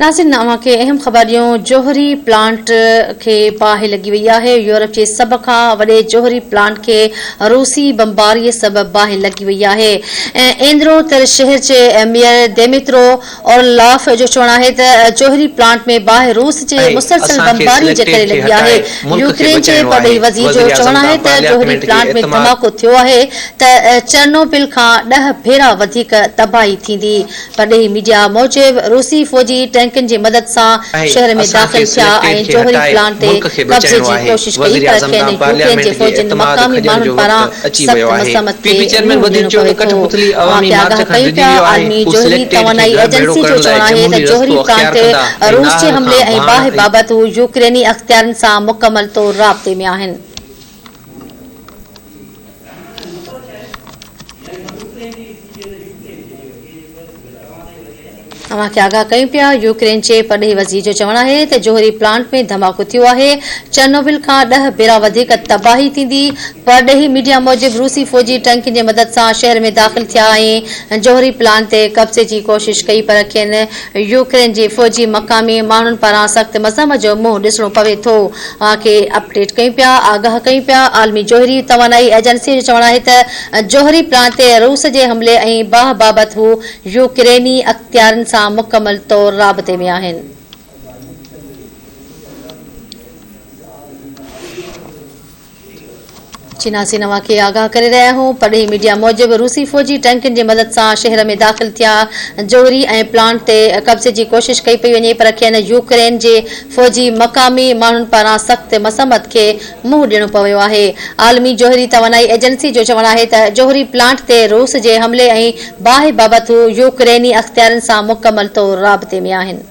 नाज़रीन अवांखे अहम ख़बरियूं जोहरी प्लांट के बाहि लगी वई है। यूरोप के सब का वडे जोहरी प्लांट के रूसी बमबारी सबब बाहि लगी वई है। एंद्रो तर शहर के मेयर देमित्रो और लाफ जो चवण है त जोहरी प्लांट में बाहि रूस के मुसलसल बमबारी जे करे लगी है। यूक्रेन के परॾेही वज़ीर जो चवण है त जोहरी प्लांट में धमाको थियो है त चेर्नोबिल का 10 भेरा वधीक तबाही थींदी। परॾेही मीडिया मूजिब रूसी फौजी टैंकन जी मदद से शहर में दाखिल थिया ऐं जोहरी प्लांट ते कब्जे की कोशिश कई पर खेनि यूक्रेन जे फौजन मकामी माण्हुनि पारां सख्त मसमत के मुंहुं ॾियणो पवे थो। अवांखे आगाह कयूं पिया आलमी जोहरी तवानाई एजेंसी जो चवण आहे त जोहरी प्लांट ते रूस जे हमले ऐं बाहि बाबति हू यूक्रेनी अख़्तियारनि सां मुकमल तौर राब्ते में आहिनि। अवांखे आगाह कयूं पिया यूक्रेन के परॾेही वज़ीर जो चवण है त जोहरी प्लांट में धमाको थियो है। चेर्नोबिल का 10 भेरा वधीक तबाही थींदी। परॾेही मीडिया मूजिब रूसी फौजी टैंकन जी मदद से शहर में दाखिल थिया ऐं जोहरी प्लांट ते कब्जे की कोशिश कई पर खेनि यूक्रेन जे फौजी मकामी माण्हुनि पारां सख्त मज़मत जो मुंहुं ॾिसणो पवे थो। अवांखे अपडेट कयूं पिया आगाह कयूं पिया आलमी जोहरी तवानाई एजेंसी जो चवण है त जोहरी प्लांट ते रूस जे हमले ऐं बाहि बाबति हू यूक्रेनी अख़्तियारनि सां मुकमल तौर राबते में आहिनि। चीनासी नवा के आगाह करे रहा हूँ। परॾेही मीडिया मूजिब रूसी फौजी टैंकन की मदद से शहर में दाखिल थिया जोहरी ऐं प्लांट ते कब्जे की कोशिश कई पई वञे पर खेनि यूक्रेन जे फौजी मकामी माण्हुनि पारां सख्त मसमत के मुंहुं ॾियणो पियो आहे। आलमी जोहरी तवानाई एजेंसी जो चवण है त जोहरी प्लांट ते रूस जे हमले ऐं बाहि बाबति हू यूक्रेनी अख़्तियारनि सां मुकमल तौर राबते में आहिनि।